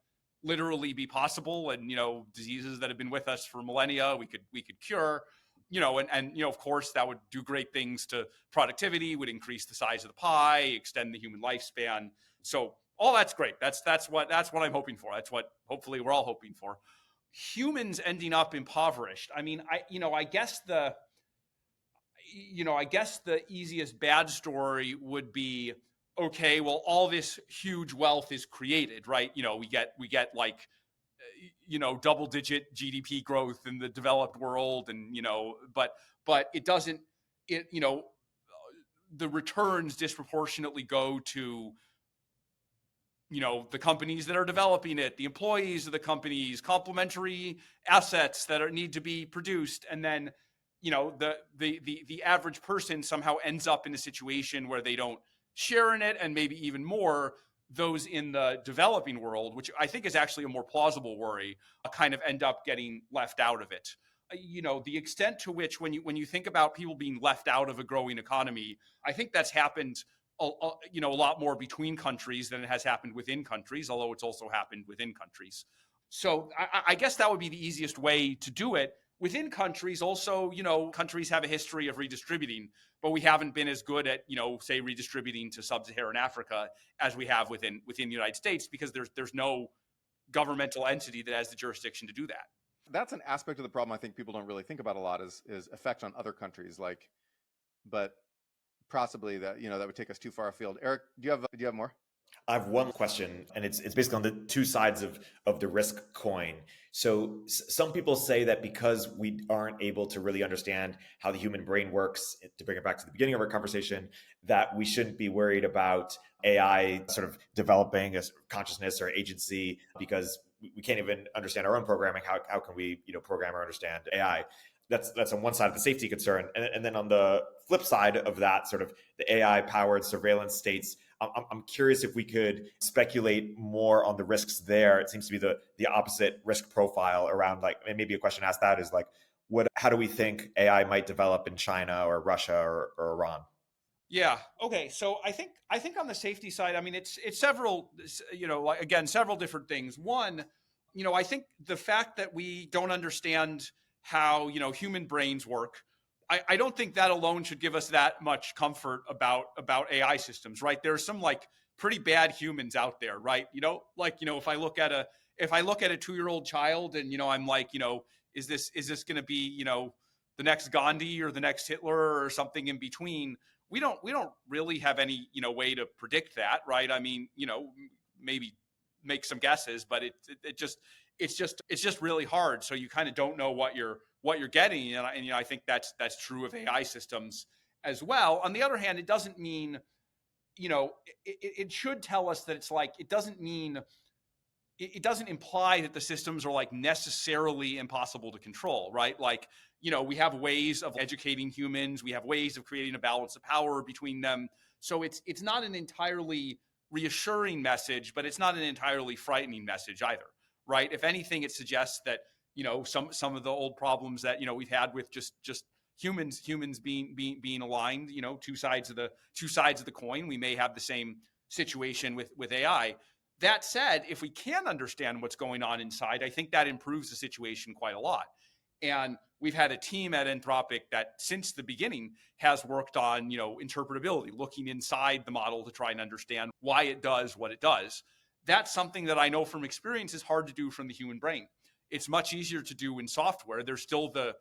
literally be possible. And, diseases that have been with us for millennia, we could cure, and of course that would do great things to productivity, would increase the size of the pie, extend the human lifespan. So all that's great. That's what I'm hoping for. That's what hopefully we're all hoping for. Humans ending up impoverished. I mean, I guess the easiest bad story would be, okay, well, all this huge wealth is created, right? We get like, double-digit GDP growth in the developed world, and but it doesn't. The returns disproportionately go to the companies that are developing it, the employees of the companies, complementary assets that need to be produced, and then the average person somehow ends up in a situation where they don't share in it, and maybe even more, those in the developing world, which I think is actually a more plausible worry, kind of end up getting left out of it. The extent to which, when you think about people being left out of a growing economy, I think that's happened a lot more between countries than it has happened within countries, although it's also happened within countries. So I guess that would be the easiest way to do it. Within countries also, countries have a history of redistributing, but we haven't been as good at, say, redistributing to sub-Saharan Africa as we have within the United States, because there's no governmental entity that has the jurisdiction to do that. That's an aspect of the problem I think people don't really think about a lot, is effect on other countries. But possibly that would take us too far afield. Erik, do you have more? I have one question, and it's basically on the two sides of the risk coin. So some people say that because we aren't able to really understand how the human brain works, to bring it back to the beginning of our conversation, that we shouldn't be worried about AI sort of developing a consciousness or agency, because we can't even understand our own programming. How can we program or understand AI? That's on one side of the safety concern. And then on the flip side of that, sort of the AI-powered surveillance states, I'm curious if we could speculate more on the risks there. It seems to be the opposite risk profile around, like, and maybe a question asked that is like, how do we think AI might develop in China or Russia or Iran? Yeah. Okay. So I think on the safety side, I mean, it's several, again, several different things. One, I think the fact that we don't understand how, human brains work, I don't think that alone should give us that much comfort about AI systems, right? There's some like pretty bad humans out there, right? If I look at a 2-year-old child and, I'm like, is this going to be, the next Gandhi or the next Hitler or something in between? We don't really have any, way to predict that, right? I mean, maybe make some guesses, but it's just really hard. So you kind of don't know what you're getting, and I think that's true of AI systems as well. On the other hand, it doesn't mean, it should tell us that it's like, it doesn't imply that the systems are like necessarily impossible to control, right? Like, we have ways of educating humans, we have ways of creating a balance of power between them. So it's not an entirely reassuring message, but it's not an entirely frightening message either, right? If anything, it suggests that, some of the old problems that, we've had with just humans being aligned, two sides of the coin, we may have the same situation with AI. That said, if we can understand what's going on inside, I think that improves the situation quite a lot. And we've had a team at Anthropic that since the beginning has worked on, interpretability, looking inside the model to try and understand why it does what it does. That's something that I know from experience is hard to do from the human brain. It's much easier to do in software. There's still the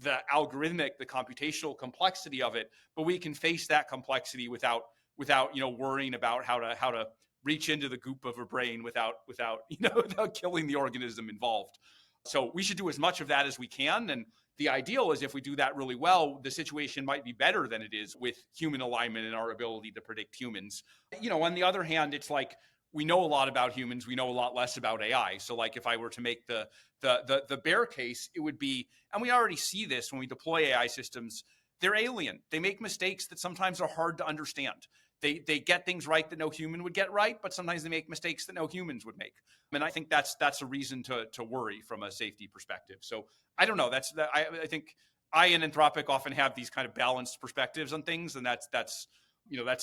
algorithmic, the computational complexity of it, but we can face that complexity without worrying about how to reach into the goop of a brain without killing the organism involved. So we should do as much of that as we can. And the ideal is if we do that really well, the situation might be better than it is with human alignment and our ability to predict humans. On the other hand, it's like we know a lot about humans, we know a lot less about AI. So like if I were to make the bear case, it would be, and we already see this when we deploy AI systems, they're alien. They make mistakes that sometimes are hard to understand. They get things right that no human would get right, but sometimes they make mistakes that no humans would make. And I think that's a reason to worry from a safety perspective. So I don't know. I think I and Anthropic often have these kind of balanced perspectives on things, and that's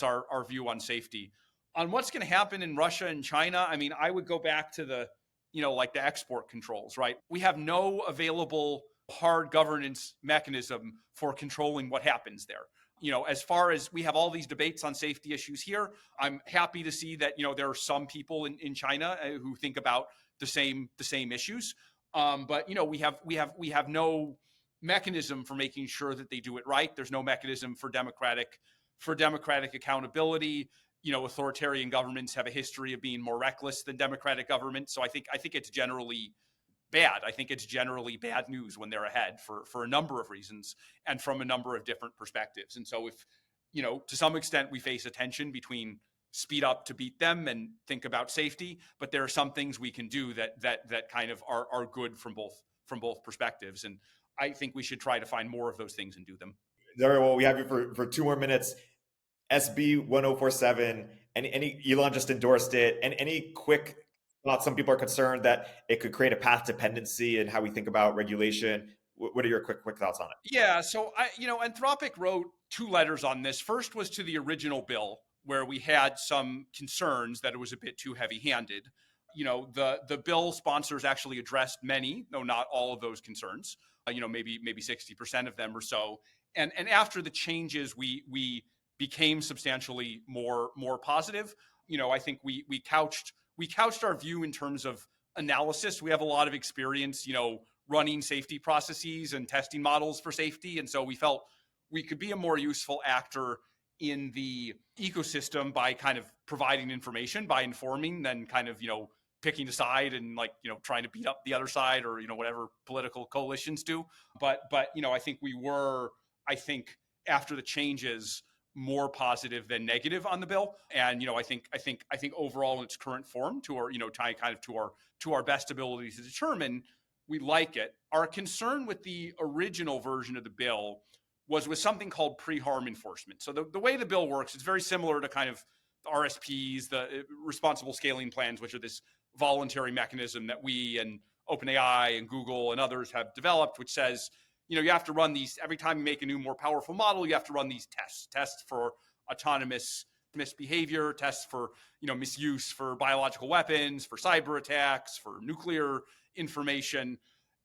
our view on safety. On what's going to happen in Russia and China, I mean, I would go back to the export controls, right? We have no available hard governance mechanism for controlling what happens there. As far as we have all these debates on safety issues here, I'm happy to see that, there are some people in China who think about the same issues. But, we have no mechanism for making sure that they do it right. There's no mechanism for democratic accountability. Authoritarian governments have a history of being more reckless than democratic governments. So I think it's generally bad. I think it's generally bad news when they're ahead for a number of reasons and from a number of different perspectives. And so if, to some extent we face a tension between speed up to beat them and think about safety, but there are some things we can do that kind of are good from both perspectives. And I think we should try to find more of those things and do them. Dario, well, we have you for 2 more minutes. SB 1047, any Elon just endorsed it, and any quick thoughts? Some people are concerned that it could create a path dependency in how we think about regulation. What are your quick thoughts on it? Yeah, so Anthropic wrote 2 letters on this. First was to the original bill, where we had some concerns that it was a bit too heavy-handed. The bill sponsors actually addressed many, though not all of those concerns. Maybe 60% of them or so. And after the changes, we became substantially more positive. I think we couched our view in terms of analysis. We have a lot of experience, running safety processes and testing models for safety. And so we felt we could be a more useful actor in the ecosystem by kind of providing information, by informing, than kind of, picking a side and trying to beat up the other side or, whatever political coalitions do. But I think we were, after the changes, more positive than negative on the bill. And, I think overall in its current form, to our best ability to determine, we like it. Our concern with the original version of the bill was with something called pre-harm enforcement. So the way the bill works, it's very similar to kind of RSPs, the responsible scaling plans, which are this voluntary mechanism that we and OpenAI and Google and others have developed, which says, you have to run these, every time you make a new, more powerful model, you have to run these tests for autonomous misbehavior, tests for, misuse, for biological weapons, for cyber attacks, for nuclear information.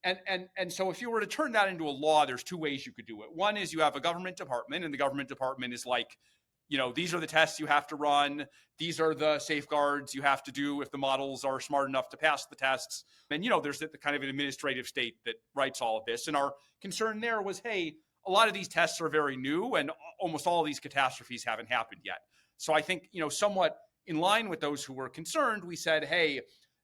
And so if you were to turn that into a law, there's 2 ways you could do it. One is you have a government department, and the government department is like, these are the tests you have to run. These are the safeguards you have to do if the models are smart enough to pass the tests. And, there's the kind of an administrative state that writes all of this. And our concern there was, hey, a lot of these tests are very new and almost all of these catastrophes haven't happened yet. So I think, somewhat in line with those who were concerned, we said, hey,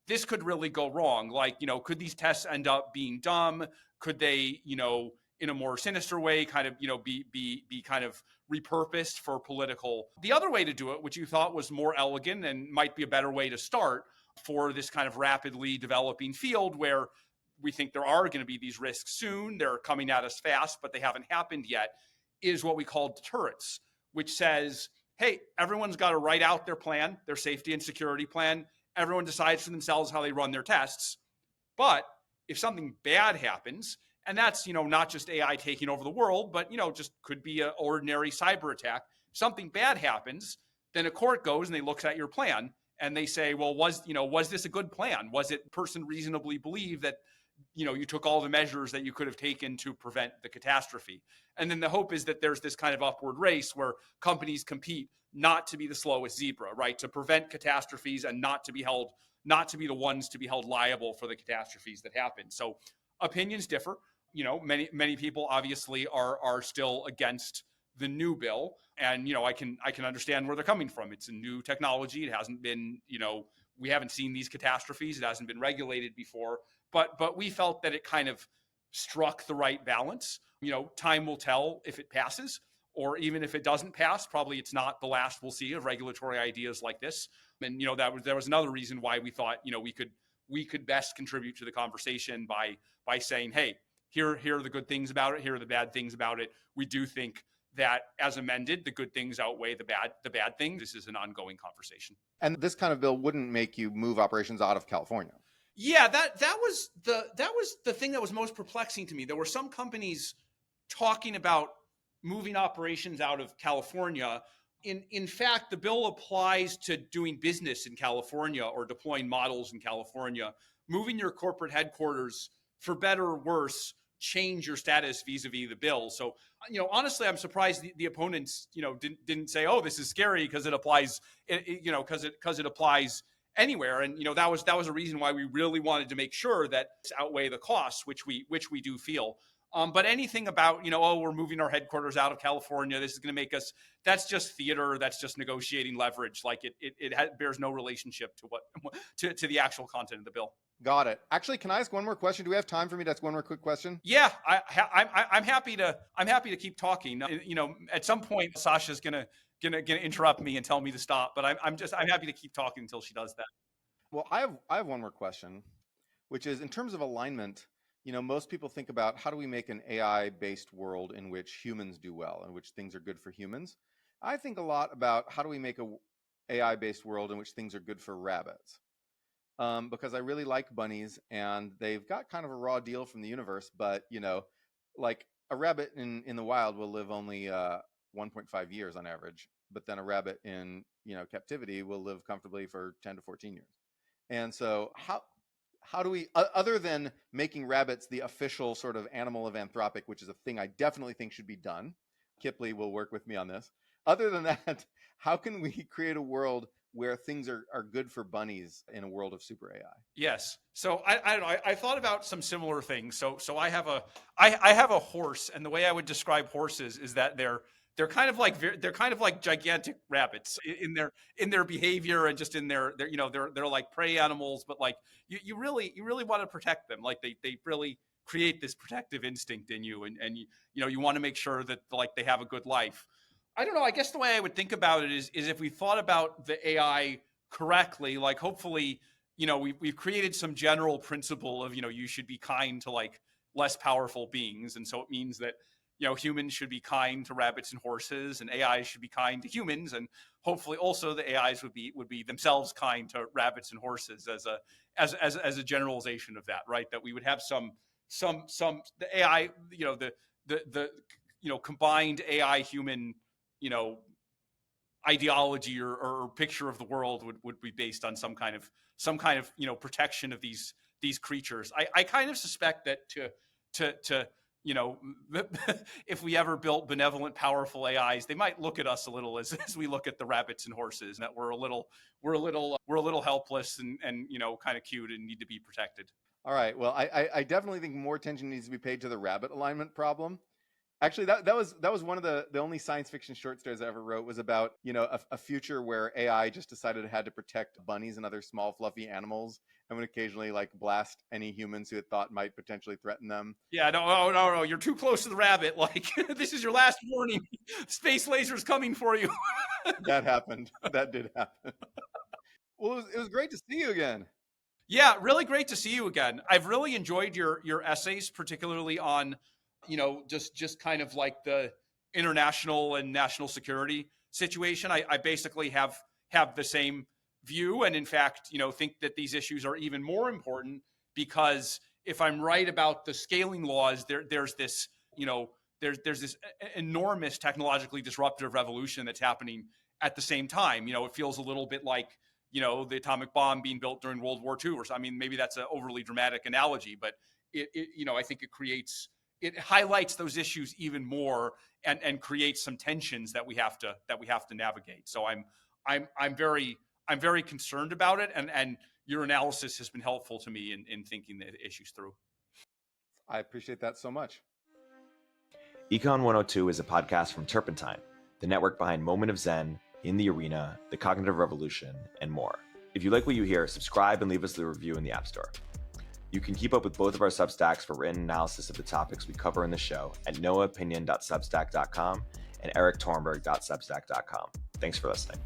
this could really go wrong. Like, could these tests end up being dumb? Could they, in a more sinister way, kind of, be kind of repurposed for political? The other way to do it, which you thought was more elegant and might be a better way to start for this kind of rapidly developing field where we think there are going to be these risks soon, they're coming at us fast, but they haven't happened yet, is what we call deterrence, which says, hey, everyone's got to write out their plan, their safety and security plan. Everyone decides for themselves how they run their tests. But if something bad happens, and that's, not just AI taking over the world, but, just could be an ordinary cyber attack. If something bad happens, then a court goes and they looks at your plan and they say, well, was this a good plan? Was it person reasonably believe that, you took all the measures that you could have taken to prevent the catastrophe? And then the hope is that there's this kind of upward race where companies compete not to be the slowest zebra, right? To prevent catastrophes and not to be the ones to be held liable for the catastrophes that happen. So opinions differ. many people obviously are still against the new bill, and I can understand where they're coming from. It's a new technology. It hasn't been, we haven't seen these catastrophes. It hasn't been regulated before, but we felt that it kind of struck the right balance. Time will tell if it passes, or even if it doesn't pass. Probably it's not the last we'll see of regulatory ideas like this. And there was another reason why we thought we could best contribute to the conversation by saying, hey, here are the good things about it. Here are the bad things about it. We do think that as amended, the good things outweigh the bad things. This is an ongoing conversation. And this kind of bill wouldn't make you move operations out of California. Yeah, that was the thing that was most perplexing to me. There were some companies talking about moving operations out of California. In fact, the bill applies to doing business in California or deploying models in California. Moving your corporate headquarters, for better or worse, change your status vis-a-vis the bill. So, honestly, I'm surprised the opponents, didn't say, oh, this is scary because it applies, because it applies anywhere. And that was a reason why we really wanted to make sure that outweigh the costs, which we do feel. But anything about, oh, we're moving our headquarters out of California, this is going to make us, that's just theater, that's just negotiating leverage. Like it bears no relationship to the actual content of the bill. Got it. Actually, can I ask one more question? Do we have time for me to ask one more quick question? Yeah, I'm happy to keep talking. At some point, Sasha's gonna interrupt me and tell me to stop. But I'm happy to keep talking until she does that. Well, I have one more question, which is in terms of alignment. Most people think about how do we make an AI-based world in which humans do well, in which things are good for humans. I think a lot about how do we make a AI-based world in which things are good for rabbits. Because I really like bunnies and they've got kind of a raw deal from the universe, but like a rabbit in the wild will live only 1.5 years on average, but then a rabbit in captivity will live comfortably for 10 to 14 years. And so how do we, other than making rabbits the official sort of animal of Anthropic, which is a thing I definitely think should be done, Kipley will work with me on this. Other than that, how can we create a world where things are good for bunnies in a world of super AI? Yes. So I don't know. I thought about some similar things. So I have a horse, and the way I would describe horses is that they're kind of like gigantic rabbits in their behavior and just in their they're like prey animals, but like you really want to protect them. Like they really create this protective instinct in you, and you want to make sure that like they have a good life. I don't know. I guess the way I would think about it is if we thought about the AI correctly, like hopefully, we've created some general principle of, you should be kind to like less powerful beings. And so it means that, humans should be kind to rabbits and horses, and AIs should be kind to humans. And hopefully also the AIs would be themselves kind to rabbits and horses as a generalization of that, right? That we would have some the AI, the combined AI human, ideology or picture of the world would be based on some kind of protection of these creatures. I kind of suspect that to if we ever built benevolent, powerful AIs, they might look at us a little as we look at the rabbits and horses, and that we're a little helpless and kind of cute and need to be protected. All right. Well, I definitely think more attention needs to be paid to the rabbit alignment problem. Actually, that was one of the only science fiction short stories I ever wrote, was about a future where AI just decided it had to protect bunnies and other small fluffy animals, and would occasionally like blast any humans who it thought might potentially threaten them. Yeah, no, you're too close to the rabbit. Like this is your last warning. Space laser's coming for you. That happened. That did happen. Well, it was great to see you again. Yeah, really great to see you again. I've really enjoyed your essays, particularly on just kind of like the international and national security situation. I basically have the same view, and in fact, think that these issues are even more important because if I'm right about the scaling laws, there's this there's this enormous technologically disruptive revolution that's happening at the same time. It feels a little bit like the atomic bomb being built during World War II or something. I mean, maybe that's an overly dramatic analogy, but I think it highlights those issues even more and creates some tensions that we have to navigate. So I'm very concerned about it, and your analysis has been helpful to me in thinking the issues through. I appreciate that so much. Econ 102 is a podcast from Turpentine, the network behind Moment of Zen, In the Arena, The Cognitive Revolution, and more. If you like what you hear, subscribe and leave us a review in the App Store. You can keep up with both of our Substacks for written analysis of the topics we cover in the show at noahopinion.substack.com and eriktorenberg.substack.com. Thanks for listening.